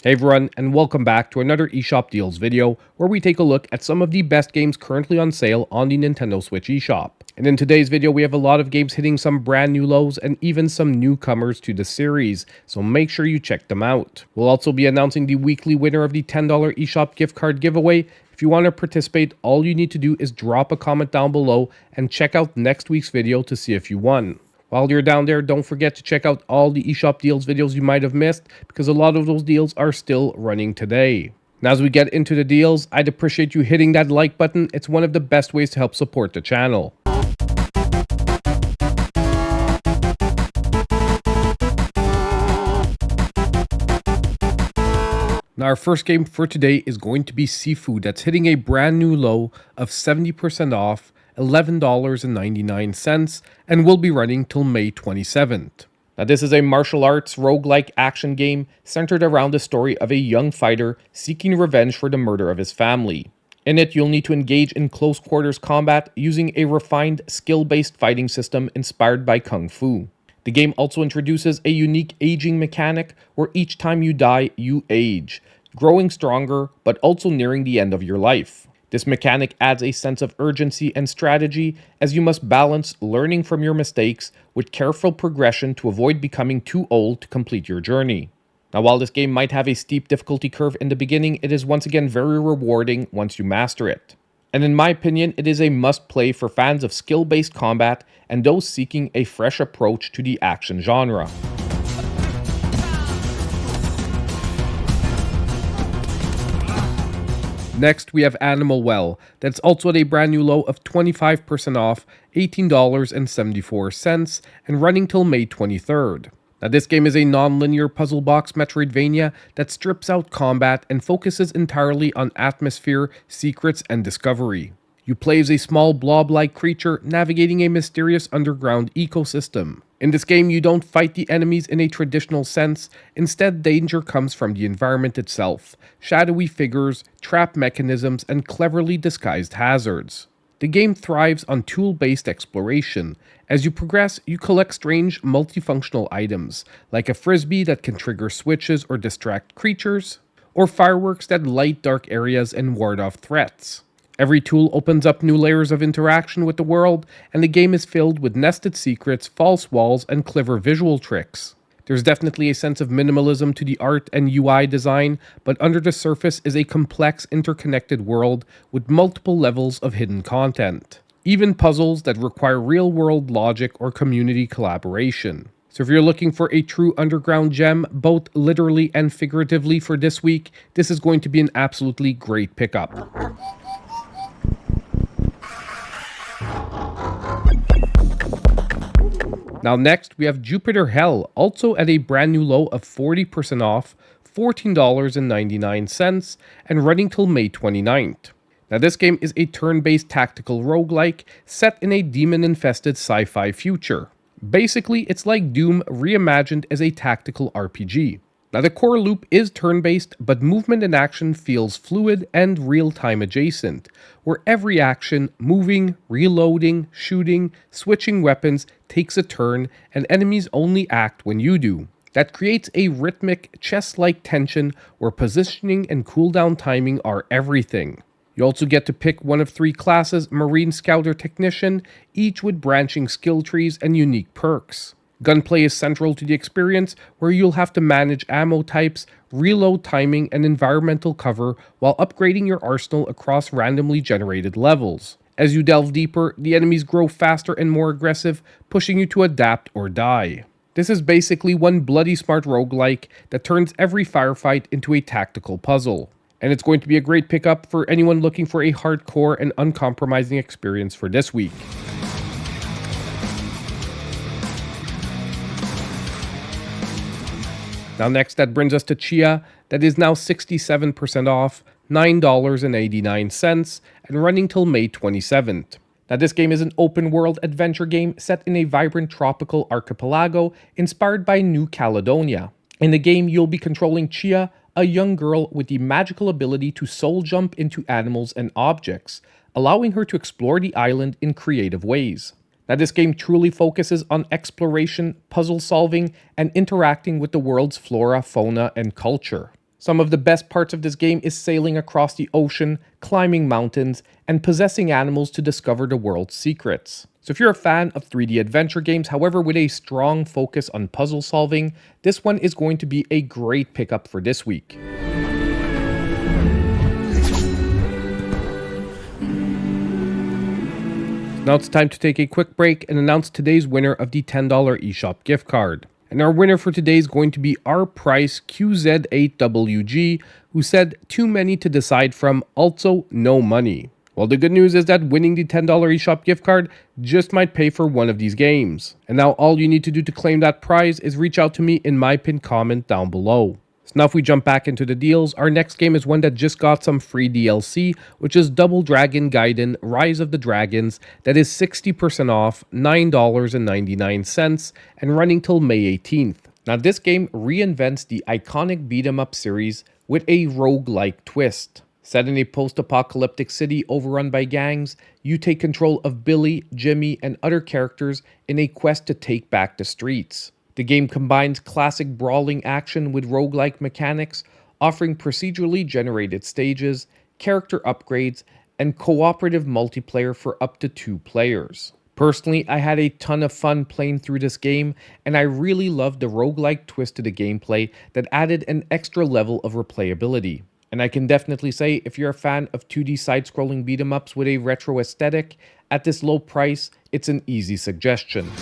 Hey everyone, and welcome back to another eShop Deals video, where we take a look at some of the best games currently on sale on the Nintendo Switch eShop. And in today's video, we have a lot of games hitting some brand new lows and even some newcomers to the series, so make sure you check them out. We'll also be announcing the weekly winner of the $10 eShop gift card giveaway. If you want to participate, all you need to do is drop a comment down below and check out next week's video to see if you won. While you're down there, don't forget to check out all the eShop Deals videos you might have missed, because a lot of those deals are still running today. Now, as we get into the deals, I'd appreciate you hitting that like button. It's one of the best ways to help support the channel. Now, our first game for today is going to be Sifu, that's hitting a brand new low of 70% off, $11.99, and will be running till May 27th. Now, this is a martial arts roguelike action game centered around the story of a young fighter seeking revenge for the murder of his family. In it, you'll need to engage in close quarters combat using a refined skill-based fighting system inspired by Kung Fu. The game also introduces a unique aging mechanic where each time you die, you age, growing stronger but also nearing the end of your life. This mechanic adds a sense of urgency and strategy, as you must balance learning from your mistakes with careful progression to avoid becoming too old to complete your journey. Now, while this game might have a steep difficulty curve in the beginning, it is once again very rewarding once you master it. And in my opinion, it is a must-play for fans of skill-based combat and those seeking a fresh approach to the action genre. Next, we have Animal Well, that's also at a brand new low of 25% off, $18.74, and running till May 23rd. Now, this game is a non-linear puzzle box Metroidvania that strips out combat and focuses entirely on atmosphere, secrets, and discovery. You play as a small blob-like creature navigating a mysterious underground ecosystem. In this game, you don't fight the enemies in a traditional sense. Instead, danger comes from the environment itself, shadowy figures, trap mechanisms, and cleverly disguised hazards. The game thrives on tool-based exploration. As you progress, you collect strange, multifunctional items, like a frisbee that can trigger switches or distract creatures, or fireworks that light dark areas and ward off threats. Every tool opens up new layers of interaction with the world, and the game is filled with nested secrets, false walls, and clever visual tricks. There's definitely a sense of minimalism to the art and UI design, but under the surface is a complex, interconnected world with multiple levels of hidden content. Even puzzles that require real-world logic or community collaboration. So if you're looking for a true underground gem, both literally and figuratively for this week, this is going to be an absolutely great pickup. Now next, we have Jupiter Hell, also at a brand new low of 40% off, $14.99, and running till May 29th. Now this game is a turn-based tactical roguelike set in a demon-infested sci-fi future. Basically, it's like Doom reimagined as a tactical RPG. Now the core loop is turn-based, but movement and action feels fluid and real-time adjacent, where every action, moving, reloading, shooting, switching weapons, takes a turn, and enemies only act when you do. That creates a rhythmic, chess-like tension where positioning and cooldown timing are everything. You also get to pick one of 3 classes, Marine Scout or Technician, each with branching skill trees and unique perks. Gunplay is central to the experience, where you'll have to manage ammo types, reload timing, and environmental cover while upgrading your arsenal across randomly generated levels. As you delve deeper, the enemies grow faster and more aggressive, pushing you to adapt or die. This is basically one bloody smart roguelike that turns every firefight into a tactical puzzle. And it's going to be a great pickup for anyone looking for a hardcore and uncompromising experience for this week. Now next, that brings us to Tchia, that is now 67% off, $9.89, and running till May 27th. Now this game is an open-world adventure game set in a vibrant tropical archipelago inspired by New Caledonia. In the game, you'll be controlling Tchia, a young girl with the magical ability to soul jump into animals and objects, allowing her to explore the island in creative ways. Now, this game truly focuses on exploration, puzzle solving, and interacting with the world's flora, fauna, and culture. Some of the best parts of this game is sailing across the ocean, climbing mountains, and possessing animals to discover the world's secrets. So if you're a fan of 3D adventure games, however with a strong focus on puzzle solving, this one is going to be a great pickup for this week. Now it's time to take a quick break and announce today's winner of the $10 eShop gift card. And our winner for today is going to be our price QZ8WG, who said too many to decide from, also no money. Well, the good news is that winning the $10 eShop gift card just might pay for one of these games. And now all you need to do to claim that prize is reach out to me in my pinned comment down below. So now if we jump back into the deals, our next game is one that just got some free DLC, which is Double Dragon Gaiden Rise of the Dragons, that is 60% off, $9.99, and running till May 18th. Now this game reinvents the iconic beat-em-up series with a roguelike twist. Set in a post-apocalyptic city overrun by gangs, you take control of Billy, Jimmy, and other characters in a quest to take back the streets. The game combines classic brawling action with roguelike mechanics, offering procedurally generated stages, character upgrades, and cooperative multiplayer for up to 2 players. Personally, I had a ton of fun playing through this game, and I really loved the roguelike twist to the gameplay that added an extra level of replayability. And I can definitely say, if you're a fan of 2D side-scrolling beat-em-ups with a retro aesthetic, at this low price, it's an easy suggestion.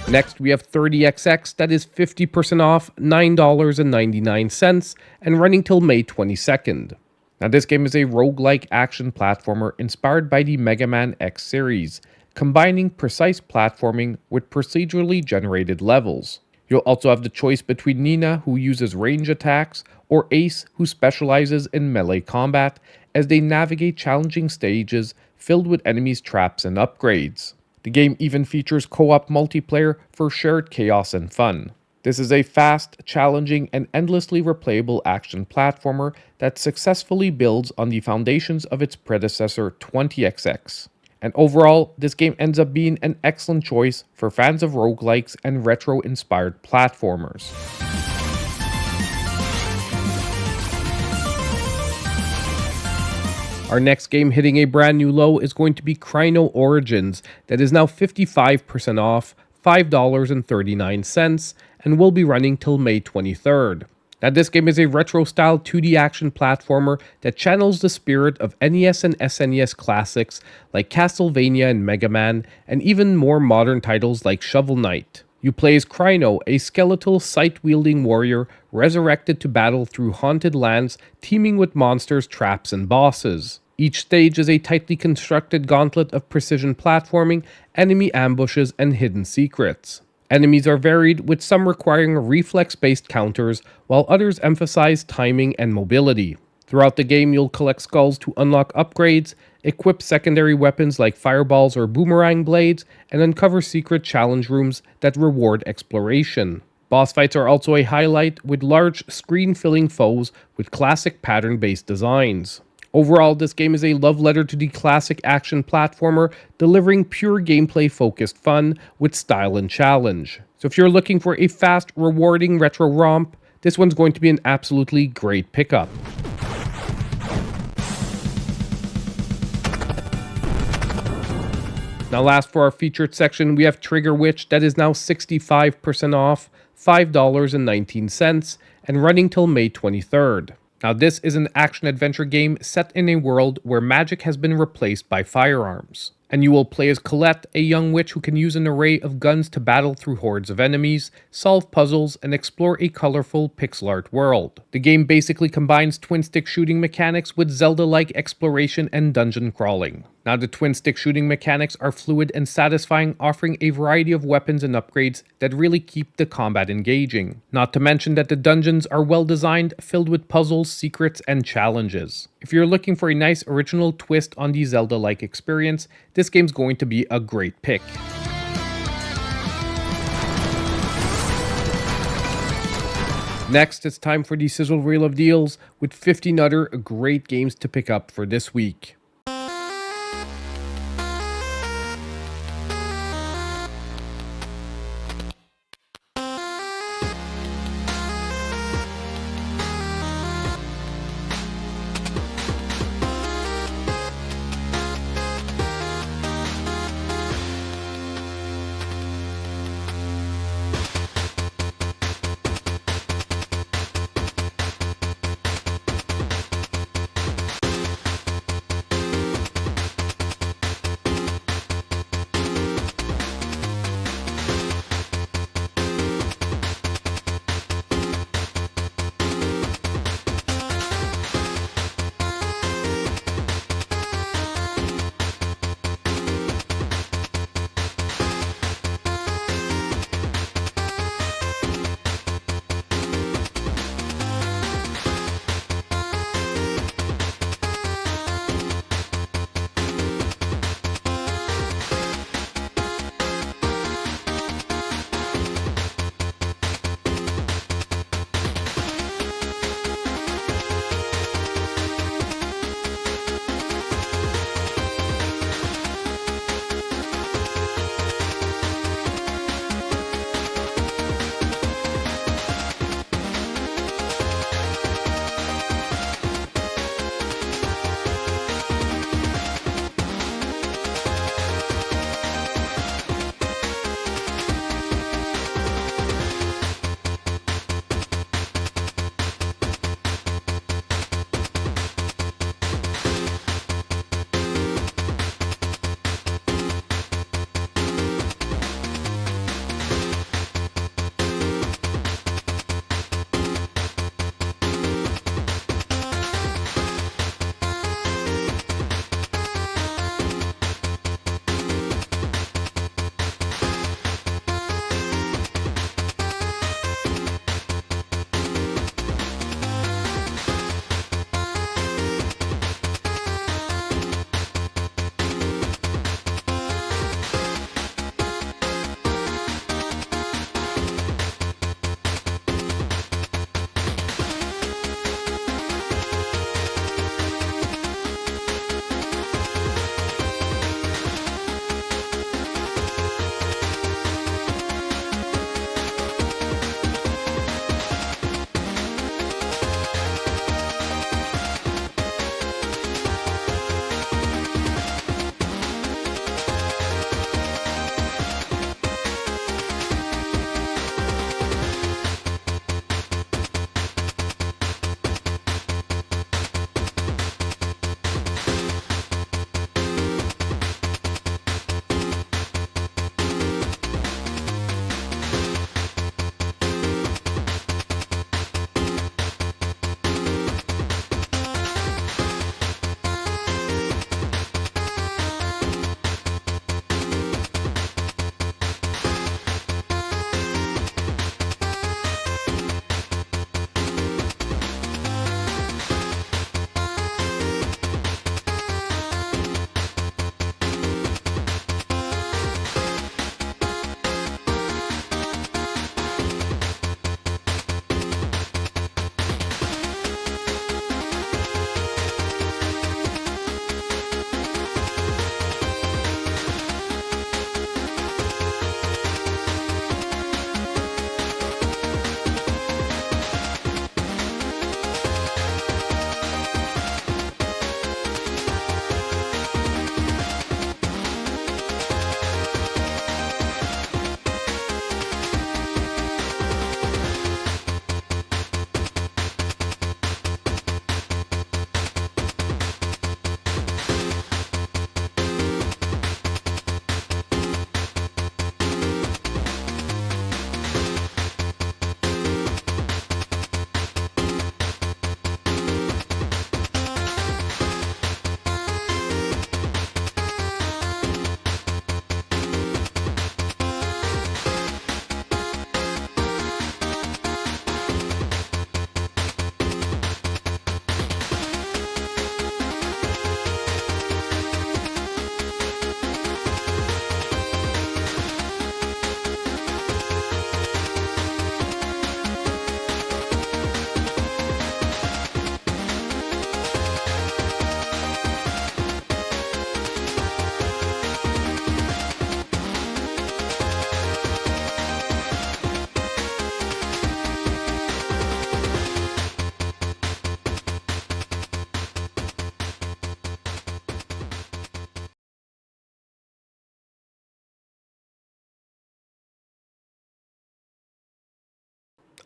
Next, we have 30XX, that is 50% off, $9.99, and running till May 22nd. Now this game is a roguelike action platformer inspired by the Mega Man X series, combining precise platforming with procedurally generated levels. You'll also have the choice between Nina, who uses range attacks, or Ace, who specializes in melee combat, as they navigate challenging stages filled with enemies, traps, and upgrades. The game even features co-op multiplayer for shared chaos and fun. This is a fast, challenging, and endlessly replayable action platformer that successfully builds on the foundations of its predecessor 20XX. And overall, this game ends up being an excellent choice for fans of roguelikes and retro-inspired platformers. Our next game hitting a brand new low is going to be Kraino Origins, that is now 55% off, $5.39, and will be running till May 23rd. Now this game is a retro-style 2D action platformer that channels the spirit of NES and SNES classics like Castlevania and Mega Man, and even more modern titles like Shovel Knight. You play as Kraino, a skeletal, scythe-wielding warrior resurrected to battle through haunted lands teeming with monsters, traps, and bosses. Each stage is a tightly constructed gauntlet of precision platforming, enemy ambushes, and hidden secrets. Enemies are varied, with some requiring reflex-based counters, while others emphasize timing and mobility. Throughout the game, you'll collect skulls to unlock upgrades, equip secondary weapons like fireballs or boomerang blades, and uncover secret challenge rooms that reward exploration. Boss fights are also a highlight, with large screen-filling foes with classic pattern-based designs. Overall, this game is a love letter to the classic action platformer, delivering pure gameplay-focused fun with style and challenge. So if you're looking for a fast, rewarding retro romp, this one's going to be an absolutely great pickup. Now last for our featured section, we have Trigger Witch, that is now 65% off, $5.19, and running till May 23rd. Now this is an action-adventure game set in a world where magic has been replaced by firearms. And you will play as Colette, a young witch who can use an array of guns to battle through hordes of enemies, solve puzzles, and explore a colorful pixel art world. The game basically combines twin-stick shooting mechanics with Zelda-like exploration and dungeon crawling. Now the twin-stick shooting mechanics are fluid and satisfying, offering a variety of weapons and upgrades that really keep the combat engaging. Not to mention that the dungeons are well designed, filled with puzzles, secrets, and challenges. If you're looking for a nice original twist on the Zelda-like experience, this game's going to be a great pick. Next, it's time for the Sizzle Reel of Deals, with 15 other great games to pick up for this week.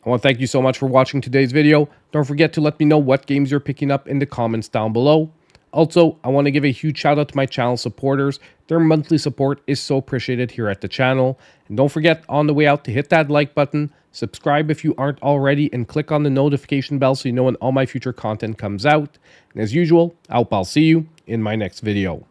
I want to thank you so much for watching today's video. Don't forget to let me know what games you're picking up in the comments down below. Also, I want to give a huge shout out to my channel supporters. Their monthly support is so appreciated here at the channel. And don't forget on the way out to hit that like button, subscribe if you aren't already, and click on the notification bell so you know when all my future content comes out. And as usual, I'll see you in my next video.